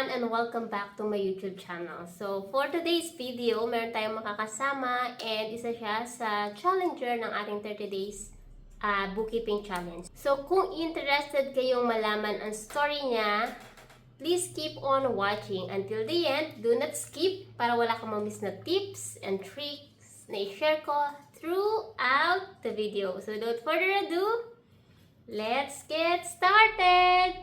everyone and welcome back to my YouTube channel. So for today's video, meron tayong makakasama and isa siya sa challenger ng ating 30 days bookkeeping challenge. So kung interested kayong malaman ang story niya, please keep on watching until the end. Do not skip para wala kang ma-miss na tips and tricks na i-share ko throughout the video. So without further ado, let's get started!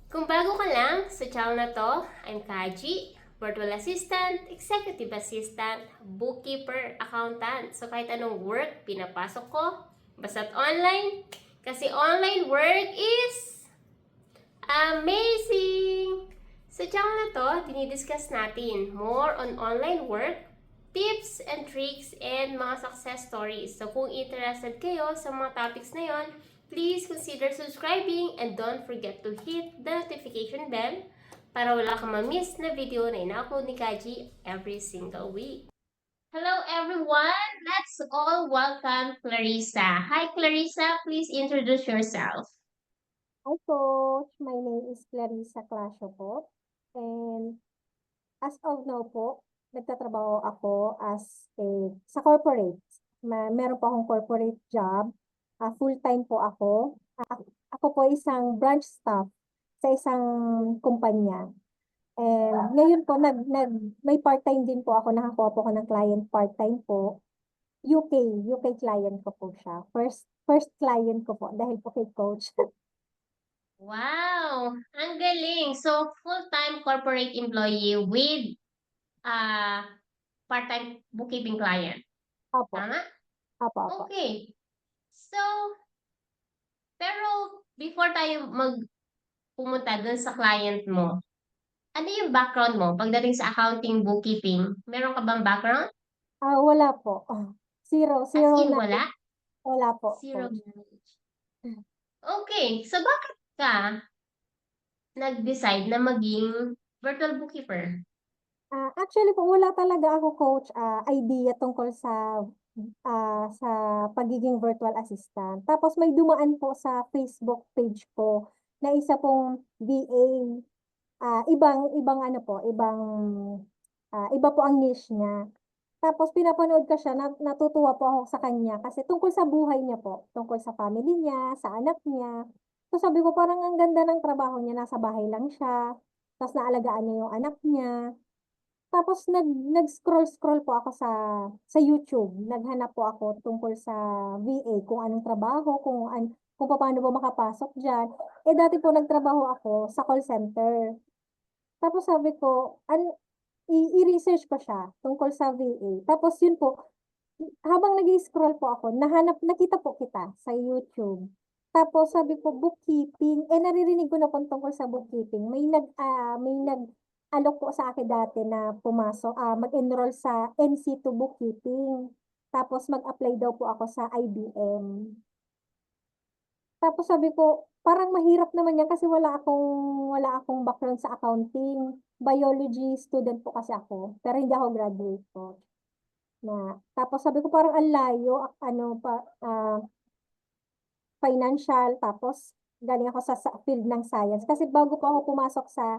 Kung bago ka lang sa channel na to, I'm Kaji, virtual assistant, executive assistant, bookkeeper, accountant. So kahit anong work pinapasok ko, basta't online, kasi online work is amazing! Sa channel na to, dinidiscuss natin more on online work, tips and tricks, and mga success stories. So kung interested kayo sa mga topics na yon, please consider subscribing and don't forget to hit the notification bell para wala kang ma-miss na video na ina-upload ni Kaji every single week. Hello everyone! Let's all welcome Clarissa. Hi Clarissa, please introduce yourself. Hi Coach, my name is Clarissa Clasio po. And as of now po, nagtatrabaho ako sa corporate. Meron po akong corporate job. Full-time po ako. Ako po isang branch staff sa isang kumpanya. And ngayon po, may part-time din po ako. Nakakuha po ako ng client part-time po. UK client ko po siya. First client ko po dahil po kay Coach. Wow! Ang galing! So, full-time corporate employee with part-time bookkeeping client. Opo, Tama? opo. Okay. So, pero before tayo pumunta dun sa client mo, ano yung background mo pagdating sa accounting, bookkeeping? Meron ka bang background? Wala po. Zero As in, na. wala? Wala po, Zero Coach. knowledge. Okay. So, bakit ka nag-decide na maging virtual bookkeeper? Actually po, wala talaga ako, Coach, idea tungkol sa pagiging virtual assistant. Tapos may dumaan po sa Facebook page ko na isa pong VA. Ibang ano po, iba po ang niche niya. Tapos pinapanood ko siya, natutuwa po ako sa kanya kasi tungkol sa buhay niya po, tungkol sa family niya, sa anak niya. So sabi ko parang ang ganda ng trabaho niya, nasa bahay lang siya, tapos naalagaan niya yung anak niya. Tapos nag-scroll po ako sa YouTube. Naghanap po ako tungkol sa VA, kung anong trabaho, kung paano ba makapasok diyan. Dati po nagtrabaho ako sa call center. Tapos sabi ko, i-research ko siya tungkol sa VA. Tapos yun po, habang nag-scroll po ako, nakita po kita sa YouTube. Tapos sabi ko, bookkeeping. Naririnig ko na po tungkol sa bookkeeping. May nag-alok po sa akin dati na mag-enroll sa NC2 bookkeeping. Tapos mag-apply daw po ako sa IBM. Tapos sabi ko, parang mahirap naman yan kasi wala akong background sa accounting. Biology student po kasi ako, pero hindi ako graduate po. Tapos sabi ko parang ang layo, financial, tapos galing ako sa field ng science. Kasi bago po ako pumasok sa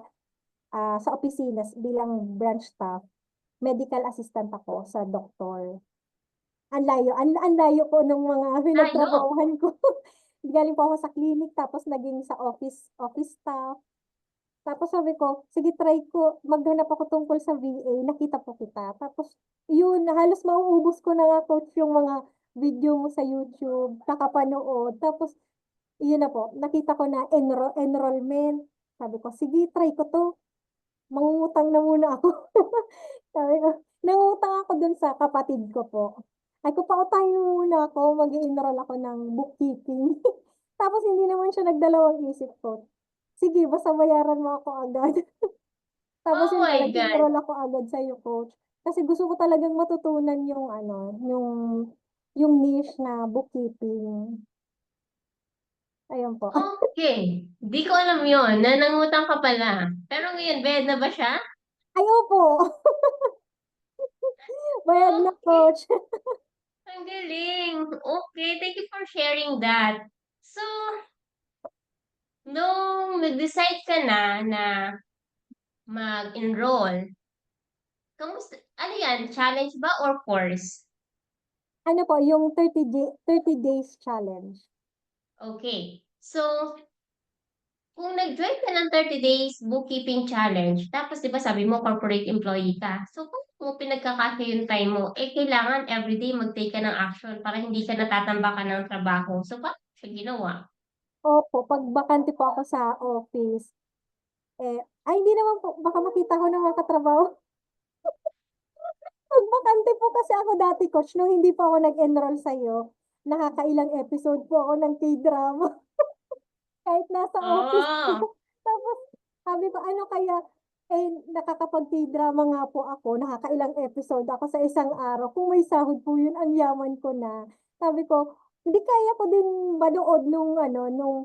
opisina bilang branch staff, medical assistant ako sa doktor. Ang layo po ng mga Tayo. pinagtrabahuhan ko. Galing po ako sa clinic, tapos naging sa office staff. Tapos sabi ko, sige try ko, maghanap ako tungkol sa VA, nakita po kita. Tapos yun, halos mauubos ko na nga, Coach, yung mga video mo sa YouTube, kakapanood. Tapos yun na po, nakita ko na enrollment. Sabi ko, sige try ko to. Mangungutang na muna ako. Sabi ko, nangutang ako dun sa kapatid ko po. Ay ko, pautahin muna ako, mag-enroll ako ng bookkeeping. Tapos hindi naman siya nagdalawang isip ko. Sige, basta bayaran mo ako agad. Tapos Oh yun po, my God. nag-enroll ako agad sa iyo, Coach. Kasi gusto ko talagang matutunan yung niche na bookkeeping. Ayun po. Okay. Di ko alam yon na nangutang ka pala. Pero ngayon, bayad na ba siya? Ay, opo. Bayad na, Okay. Coach. Ang galing. Okay. Thank you for sharing that. nung nag-decide ka na mag-enroll, kamusta, ano yan, challenge ba or course? Ano po, yung 30 days challenge. Okay. So, kung nag-join ka ng 30 days bookkeeping challenge, tapos 'di ba sabi mo corporate employee ka. So, kung mo pinagkakasya yung time mo, eh kailangan everyday mag-take ka ng action para hindi ka natatambakan ng trabaho. So, paano mo siya ginawa? Opo, 'pag bakante po ako sa office, ay hindi naman po, baka makita ko ng mga katrabaho. 'Pag bakante po kasi ako dati coach nung hindi pa ako nag-enroll sa'yo, nakakailang episode po ako ng K-drama kahit nasa office po. Oh, Tapos sabi ko, ano kaya, nakakapag K-drama nga po ako, nakakailang episode ako sa isang araw, kung may sahod po yun ang yaman ko na. Sabi ko, hindi kaya ko din manood nung ano, nung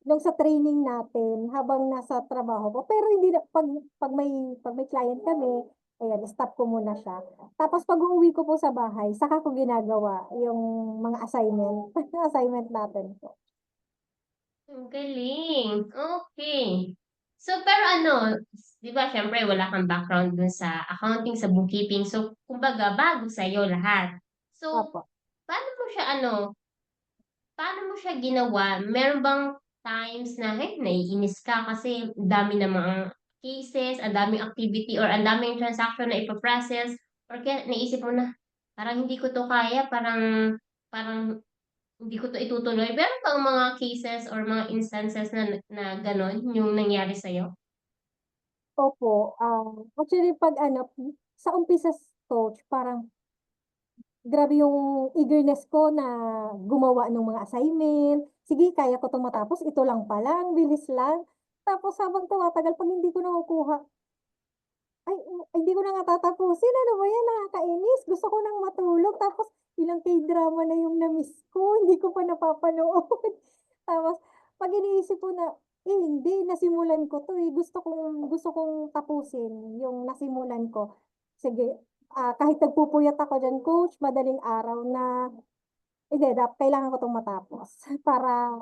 nung sa training natin habang nasa trabaho ko. Pero hindi na, pag may client kami, ayan, stop ko muna siya. Tapos pag-uuwi ko po sa bahay, saka ko ginagawa yung mga assignment, assignment natin po. ang galing. Okay. So, pero ano, 'di ba syempre wala kang background dun sa accounting, sa bookkeeping. So, kumbaga bago sa'yo lahat. So, Opo. paano mo siya ano, paano mo siya ginawa? Meron bang times na, naiinis ka kasi ang dami namang cases, ang daming activity, or ang daming transaction na ipa-process, or kaya naisip mo na, parang hindi ko 'to kaya, parang hindi ko 'to itutuloy. Meron bang mga cases or mga instances na na gano'n yung nangyari sa'yo? Opo, actually 'pag ano, sa umpisa coach parang grabe yung eagerness ko na gumawa ng mga assignment. Sige, kaya ko 'tong matapos, ito lang pala, ang bilis lang. Tapos habang tumatagal 'pag hindi ko nakukuha, ay hindi ko na nga tatapusin, ano ba 'yan, nakakainis. Gusto ko ng matulog tapos ilang K-drama na yung na-miss ko, hindi ko pa napapanood. Tapos 'pag iniisip ko na, hindi, nasimulan ko 'to, gusto kong tapusin yung nasimulan ko. Sige, kahit nagpupuyat ako diyan, coach, madaling araw na hindi, kailangan ko 'tong matapos para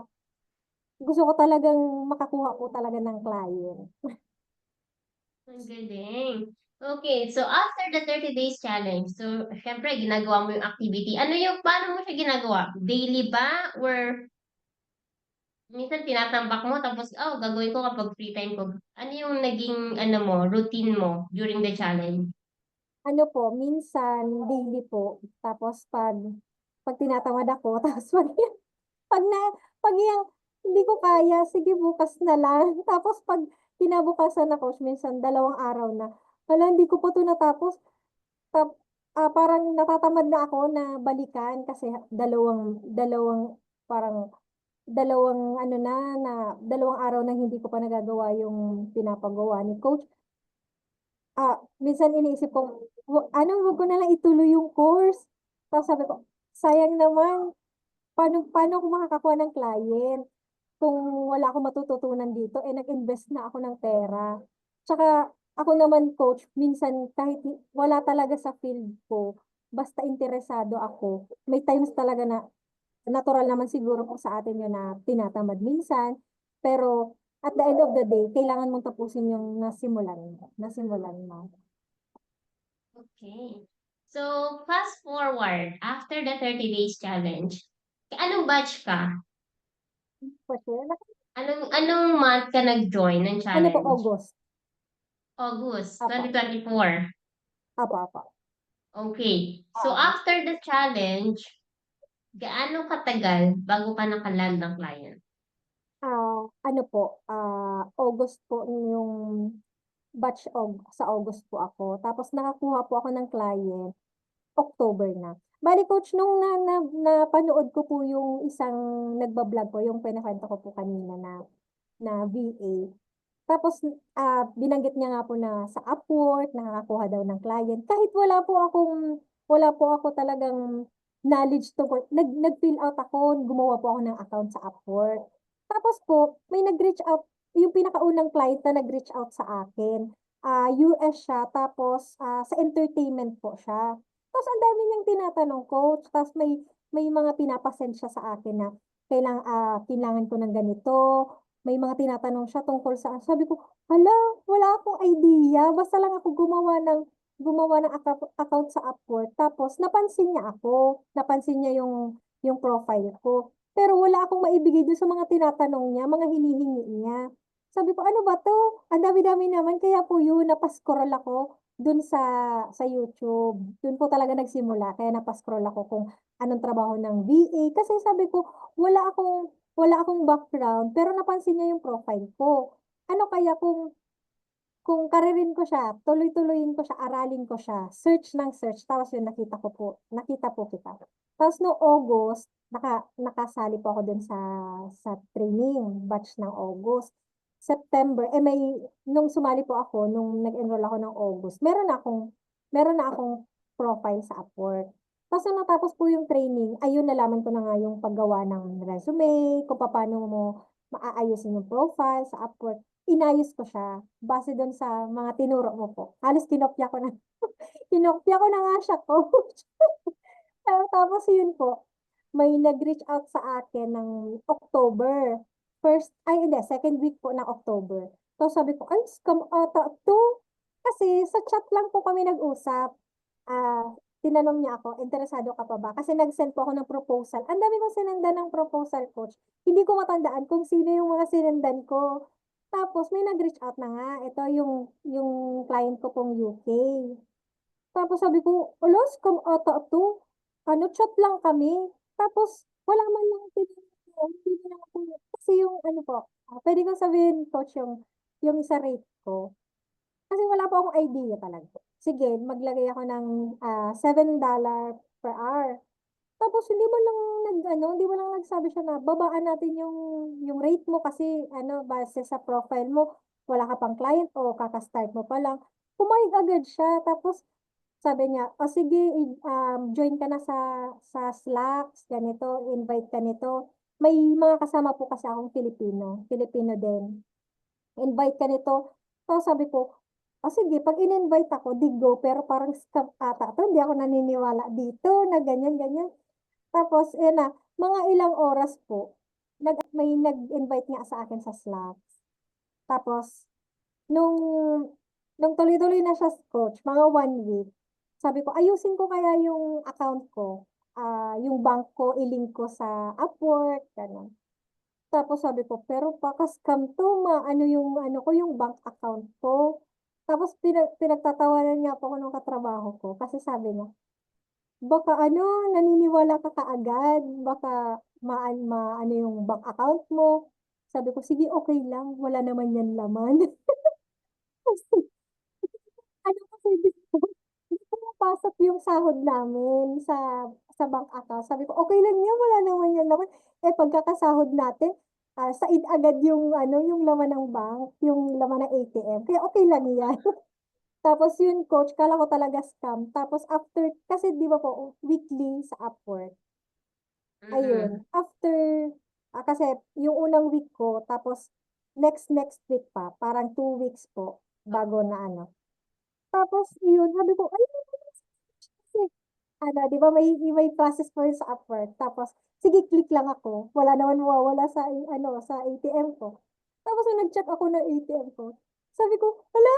gusto ko talagang makakuha po talaga ng client. Ang galing. Okay, so after the 30 days challenge, so siyempre ginagawa mo yung activity. Ano yung paano mo siya ginagawa? Daily ba or minsan tinatambak mo tapos, "Oh, gagawin ko kapag free time ko." Ano yung naging ano mo, routine mo during the challenge? Ano po, minsan daily po, tapos 'pag tinatamad ako tapos 'pag na 'pag yang hindi ko kaya, sige bukas na lang. Tapos 'pag kinabukasan na coach, minsan 2 araw na, hala hindi ko pa 'to natapos. Tap Parang natatamad na ako na balikan kasi dalawang dalawang parang dalawang ano na 2 araw na hindi ko pa nagagawa yung pinapagawa ni coach. Minsan iniisip ko, wag ko na lang ituloy yung course. Tapos sabi ko, sayang naman, paano ako makakakuha ng client kung wala akong matututunan dito, nag-invest na ako ng pera. Tsaka ako naman coach, minsan kahit wala talaga sa field ko, basta interesado ako, may times talaga na natural naman siguro po sa atin yun na tinatamad minsan, pero at the end of the day, kailangan mong tapusin yung nasimulan mo. Okay. So, fast forward, after the 30 days challenge, anong batch ka? For sure. Anong month ka nag-join ng Ano po, challenge? August. August Apo, 2024. apo. Okay. So, Oo. after the challenge, gaano katagal bago ka naka-land ng client? Ano po, August po yung sa August po ako. Tapos nakakuha po ako ng client, October na. Bale coach, nung napanood ko po yung isang nagba-vlog po, yung kinukwento ko po kanina na VA. Tapos, binanggit niya nga po na sa Upwork nakakakuha daw ng client. Kahit wala po ako talagang knowledge tungkol, nag-fill out ako, gumawa po ako ng account sa Upwork. Tapos po, may nag-reach out, yung pinakaunang client na nag-reach out sa akin, US siya, tapos sa entertainment po siya. Tapos ang dami niyang tinatanong coach, tapos may mga pinapa siya sa akin na kailangan ko ng ganito. May mga tinatanong siya tungkol sa, sabi ko, hala, wala akong idea. Basta lang ako gumawa ng account sa Upwork. Tapos, napansin niya ako. Napansin niya yung profile ko. Pero wala akong maibigay doon sa mga tinatanong niya, mga hinihingi niya. Sabi ko, ano ba to? Ang dami-dami naman. Kaya po yun, napascroll ako dun sa YouTube. Dun po talaga nagsimula. Kaya napascroll ako kung anong trabaho ng VA. Kasi sabi ko, wala akong background, pero napansin niya yung profile ko. Ano kaya kung karirin ko siya, tuloy-tuloyin ko siya, aralin ko siya, search ng search, tapos yun nakita po kita. Tapos no August, nakasali po ako dun sa training, batch ng August. September, nung sumali po ako, nung nag-enroll ako ng August, meron na akong profile sa Upwork. Tapos nung natapos po yung training, ayun nalaman ko na nga yung paggawa ng resume, kung paano mo maaayusin yung profile sa Upwork. Inayos ko siya base doon sa mga tinuro mo po. Halos kinopya ko na nga siya, coach. Tapos yun po, may nag-reach out sa akin ng October. Hindi, second week po ng October. So sabi ko, ay, scam ata to. Kasi sa chat lang po kami nag-usap. Ah, tinanong niya ako, interesado ka pa ba? Kasi nag-send po ako ng proposal. Ang dami kong sinendan ng proposal, coach. Hindi ko matandaan kung sino yung mga sinendan ko. Tapos may nag-reach out na nga. Ito yung client ko pong UK. Tapos sabi ko, alo, scam ata to. Ano, chat lang kami. Tapos, wala man lang tinanong. Hindi na ako, kasi yung ano po, pwede kong sabihin, coach, yung sa rate ko. Kasi wala pa akong idea talaga. Sige, maglagay ako ng $7 per hour. Tapos hindi mo lang nagsabi siya na babaan natin yung rate mo kasi base sa profile mo, wala ka pang client o kaka-start mo pa lang. Pumayag agad siya. Tapos sabi niya, o sige, join ka na sa Slack, ganito, invite ka nito. May mga kasama po kasi akong Filipino din. Invite ka nito. So sabi ko, sige, pag in-invite ako, di go, pero parang scam ata to, hindi ako naniniwala dito, na ganyan, ganyan. Tapos, mga ilang oras po, may nag-invite nga sa akin sa Slack. Tapos, nung, nung tuloy-tuloy na siya, coach, mga 1 week, sabi ko, ayusin ko kaya yung account ko, yung bank ko, ilink ko sa Upwork, gano'n. Tapos sabi ko, pero baka scam to, ano yung, ko, yung bank account ko. Tapos pinagtatawanan niya po ako ng katrabaho ko kasi sabi niya, baka naniniwala ka kaagad, baka ano yung bank account mo. Sabi ko, sige, okay lang, wala naman yan laman. Kasi, kasi di ko mapasok yung sahod namin sa bank account. Sabi ko, okay lang yan, wala naman yan laman. Pagkakasahod natin, said agad yung laman ng bank, yung laman ng ATM. Kaya okay lang yan. Tapos yun, coach, kala ko talaga scam. Tapos after, kasi di ba po, weekly sa Upwork. Ayun, Mm-mm. after, kasi yung unang week ko, tapos next week pa, parang 2 weeks po, bago na Tapos yun, sabi ko, ay, kasi, di ba may process po yun sa Upwork. Tapos, sige, click lang ako. Wala naman mawawala sa ATM ko. Tapos, nung nag-check ako ng ATM ko, sabi ko, hala,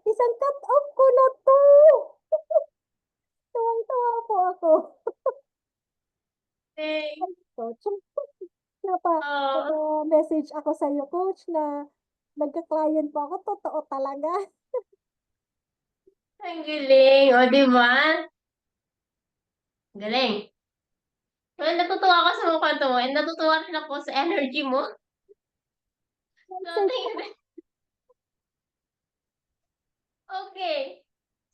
isang cut-off ko na to. Tuwang-tuwa po ako. Okay. Coach, napa, Oh, message ako sa iyo, coach, na nagka-client po ako. Totoo talaga. ang galing. O, di ba? Galing. Well, natutuwa ako sa mga kwento mo and natutuwa rin ako sa energy mo. So, Message thank you. Okay.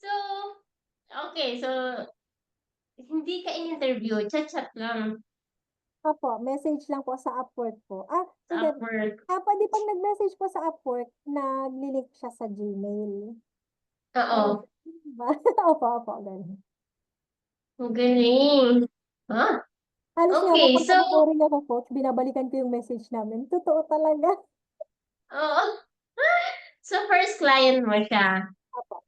So, okay. So, hindi ka in-interview. Chat-chat lang po, message lang po sa Upwork po. sa Hindi. Upwork. Pwede pag nag-message po sa Upwork, naglilink siya sa Gmail. Parang, Oo. ba? Opo, opo, ganun. Ang galing. Ah, Halos nga po, okay. pag So, naboboring ako, coach, binabalikan ko yung message namin. Totoo talaga. oo. So, first client mo siya. Opo,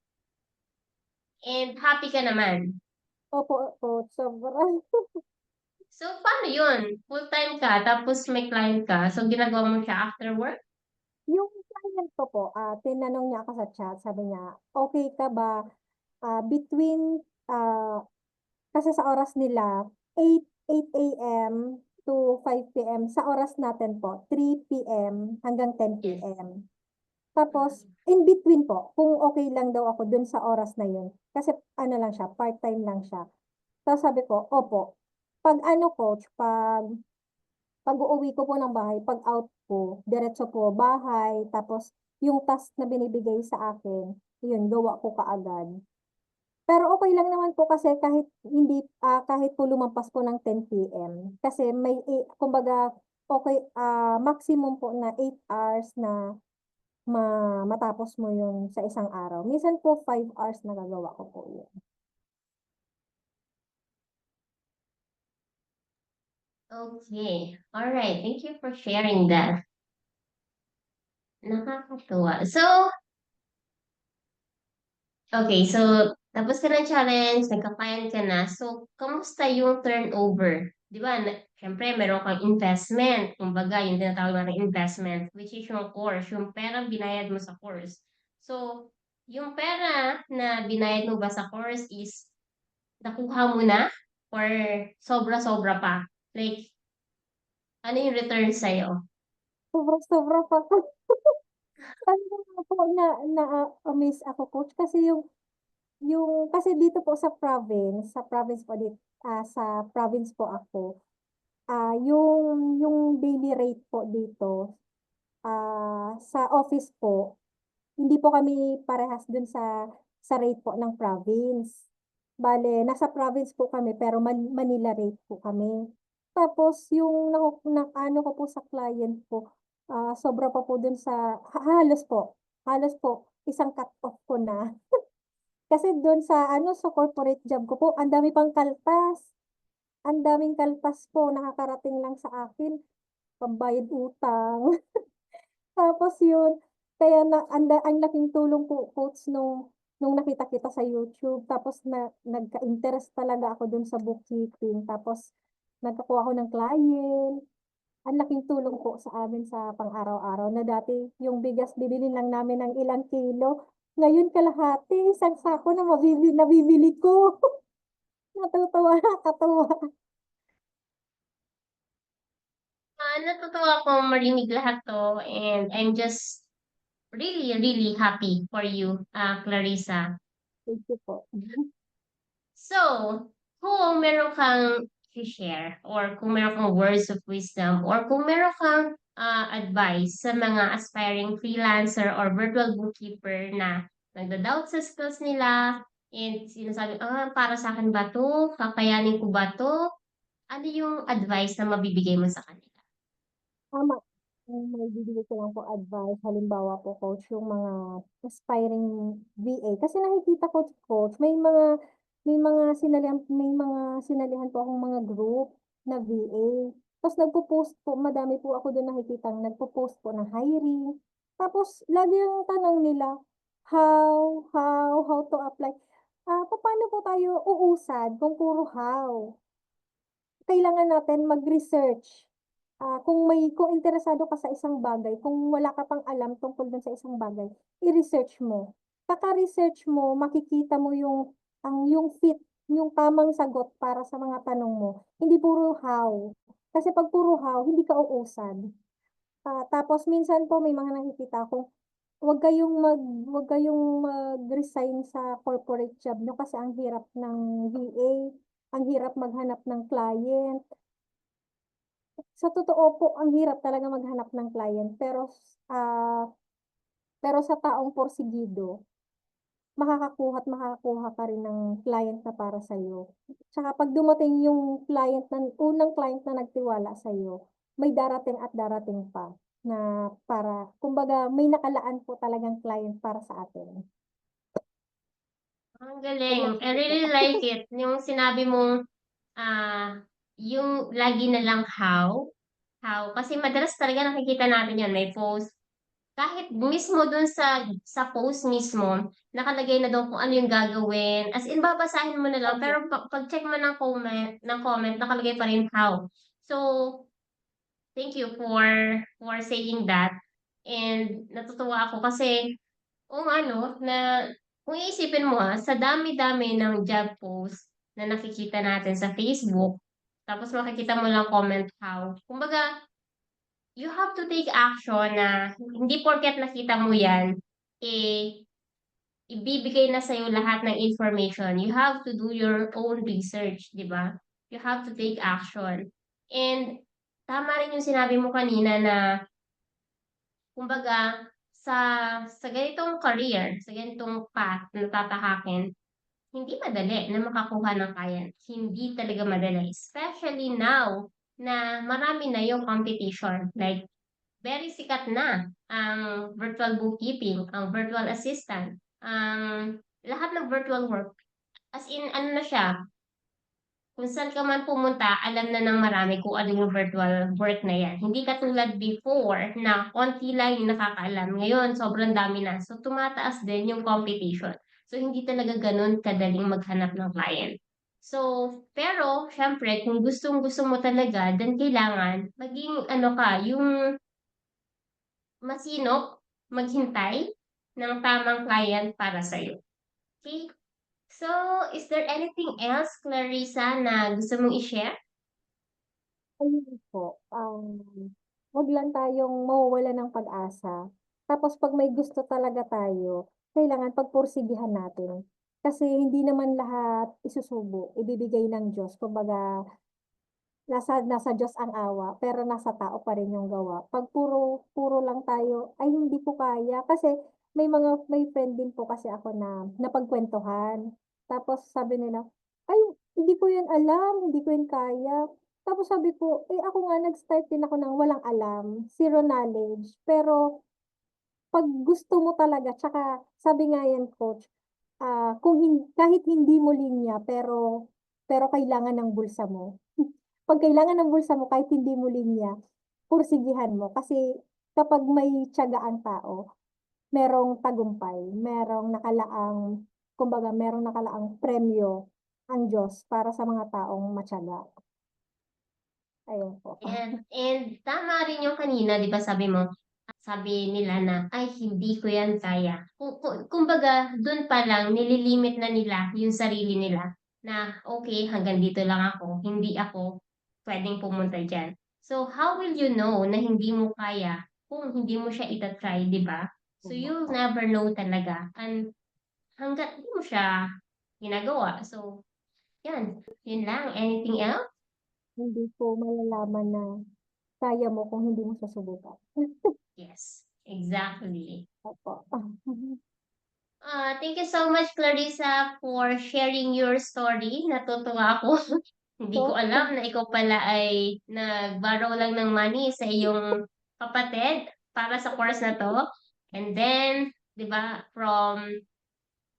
And happy ka naman. opo, opo, sobrang. So, paano yun? Full-time ka, tapos may client ka, so ginagawa mo siya after work? Yung client ko po, tinanong niya ako sa chat, sabi niya, okay ka ba between, kasi sa oras nila, 8 a.m. to 5 p.m. Sa oras natin po, 3 p.m. hanggang 10 Yes. p.m. Tapos, in between po, kung okay lang daw ako dun sa oras na yun. Kasi ano lang siya, part-time lang siya. Tapos sabi ko, opo. Pag ano coach, pag uuwi ko po ng bahay, pag out ko, diretso po bahay, tapos yung task na binibigay sa akin, yun, gawa ko kaagad. Pero okay lang naman po kasi kahit hindi, kahit po lumampas po ng 10 p.m. Kasi may, kumbaga, okay, maximum po na 8 hours na matapos mo yun sa isang araw. Minsan po 5 hours nagagawa ko po yun. Okay. All right. Thank you for sharing that. Nakakatuwa. So, okay. So, tapos ka ng challenge, nagka-client ka na. So, kamusta yung turnover? Di ba? Siyempre, meron kang investment. Kumbaga, yung tinatawag natin investment, which is yung course, yung pera binayad mo sa course. So, yung pera na binayad mo ba sa course is nakuha mo na or sobra-sobra pa? Like, ano yung return sa'yo? Sobra-sobra pa po. Sabi ko nga po amaze ako coach kasi kasi dito po sa province po dito, sa province po ako, yung daily rate po dito, sa office po, hindi po kami parehas dun sa rate po ng province. Bale, nasa province po kami pero Manila rate po kami. Tapos yung ano ko po sa client ko, sobra pa po dun halos po isang cut off ko na. Kasi dun sa ano sa corporate job ko po, ang dami pang kaltas. Ang daming kaltas po nakakarating lang sa akin, pambayad utang. Tapos yun, kaya ang laking tulong po coach nung nakita kita sa YouTube. Tapos nagka-interest talaga ako dun sa bookkeeping. Tapos nagkakuha ako ng client. Ang laking tulong po sa amin sa pang-araw-araw na dati yung bigas bibilin lang namin ng ilang kilo. Ngayon kalahati, isang sako na nabibili ko. Natutuwa, nakakatuwa. Natutuwa akong marinig lahat to and I'm just really, really happy for you, Clarissa. Thank you po. So, kung meron kang i-share or kung meron kang words of wisdom or kung meron kang advice sa mga aspiring freelancer or virtual bookkeeper na nagda-doubt sa skills nila and sinasabi, para sa akin ba to? Kakayanin ko ba to? Ano yung advice na mabibigay mo sa kanila? Tama. Yung maibibigay ko lang po advice, halimbawa po coach, yung mga aspiring VA. Kasi nakikita ko coach, may mga sinalihan po akong mga group na VA. Tapos nagpo-post po, madami po ako doon nakikita, nagpo-post po ng hiring. Tapos lagi yung tanong nila, how to apply. Paano po tayo uusad kung puro how? Kailangan natin mag-research. Kung interesado ka sa isang bagay, kung wala ka pang alam tungkol dun sa isang bagay, i-research mo. Kaka-research mo, makikita mo yung fit, yung tamang sagot para sa mga tanong mo. Hindi puro how. Kasi pag puro how, hindi ka uusad. Tapos minsan po may mga nakikita akong wag kayong mag-resign sa corporate job nyo kasi ang hirap ng VA, ang hirap maghanap ng client. Sa totoo po, ang hirap talaga maghanap ng client ah, pero sa taong porsigido, makakakuha ka rin ng client na para sa'yo. Tsaka pag dumating yung unang client na nagtiwala sa'yo, may darating at darating pa na kumbaga may nakalaan po talagang client para sa atin. Ang Yun galing. lang I po po. really like it. Yung sinabi mong, yung lagi na lang how. How. Kasi madalas talaga nakikita natin yan. May post. kahit mismo dun sa post mismo, nakalagay na daw kung ano yung gagawin. As in, babasahin mo na lang, Opo. pero pag-check mo ng comment, nakalagay pa rin how. So, thank you for saying that. And natutuwa ako kasi kung ano, na kung iisipin mo sa dami-dami ng job post na nakikita natin sa Facebook, tapos makikita mo lang comment how. Kumbaga, you have to take action na hindi porket nakita mo yan, eh, ibibigay na sa'yo lahat ng information. You have to do your own research, di ba? You have to take action. And tama rin yung sinabi mo kanina na kumbaga sa ganitong career, sa ganitong path na tatahakin, hindi madali na makakuha ng client. Hindi talaga madali. Especially now na marami na yung competition. Like, very sikat na ang virtual bookkeeping, ang virtual assistant, ang lahat ng virtual work. As in, ano na siya, kung saan ka man pumunta, alam na ng marami kung ano yung virtual work na yan. Hindi katulad before na konti lang yung nakakaalam. Ngayon, sobrang dami na. So, tumataas din yung competition. So, hindi talaga ganun kadaling maghanap ng client. So, pero, syempre, kung gustong-gusto mo talaga, then kailangan maging ano ka, yung masinop, maghintay ng tamang client para sa'yo. Okay? So, is there anything else, Clarissa, na gusto mong i-share? Ayun po, wag lang tayong mawawalan ng pag-asa. Tapos 'pag may gusto talaga tayo, kailangan pagpursigihan natin. Kasi hindi naman lahat isusubo, ibibigay ng Diyos. Kumbaga, nasa Diyos ang awa, pero nasa tao pa rin yung gawa. 'Pag puro puro lang tayo, "Ay hindi ko kaya." Kasi may friend din po kasi ako na napagkuwentuhan. Tapos sabi nila, "Ay hindi ko 'yan alam, hindi ko 'yan kaya." Tapos sabi ko, "Eh, ako nga nag-start din ako ng walang alam, zero knowledge." Pero 'pag gusto mo talaga tsaka sabi nga yan coach, kung kahit hindi mo linya pero pero kailangan ng bulsa mo. 'Pag kailangan ng bulsa mo kahit hindi mo linya, pursigihan mo kasi kapag may tiyaga ang tao, merong tagumpay, merong nakalaang premyo ang Diyos para sa mga taong matiyaga. Ayun po. And tama rin yung kanina, 'di ba sabi nila na, "Ay hindi ko 'yan kaya." Kumbaga dun pa lang nililimit na nila yung sarili nila na, "Okay, hanggang dito lang ako, hindi ako puwedeng pumunta diyan." So, how will you know na hindi mo kaya kung hindi mo siya ita-try, 'di ba? So, Tama you'll po. never know talaga hangga't hindi mo siya ginagawa. So, 'yun lang. Anything else? Hindi ko malalaman na kaya mo kung hindi mo susubukan. Yes, exactly. Opo. Thank you so much, Clarissa, for sharing your story. Natutuwa ako. Hindi ko Po, alam na ikaw pala ay nag-borrow lang ng money sa iyong kapatid para sa course na 'to. And then, 'di ba, from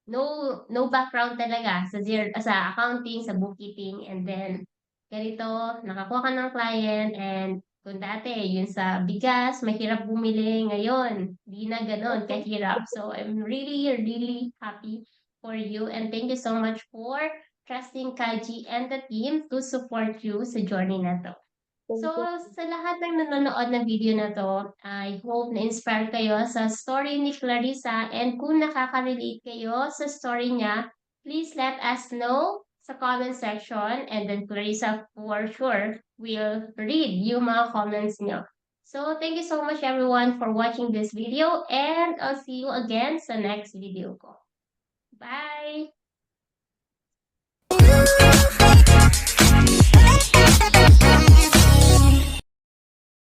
no background talaga sa accounting, sa bookkeeping, and then ganito, nakakuha ka ng client, and kung dati yun sa bigas, mahirap bumili, ngayon, 'di na gano'n opo. kahirap. So, I'm really, really happy for you, and thank you so much for trusting Kaji and the team to support you sa journey na 'to. So, Thank you. sa lahat ng nanonood ng video na 'to, I hope na-inspire kayo sa story ni Clarissa, and kung nakaka-relate kayo sa story niya, please let us know sa comment section, and then Clarissa for sure will read yung mga comments niyo. So, thank you so much everyone for watching this video, and I'll see you again sa next video ko. Bye!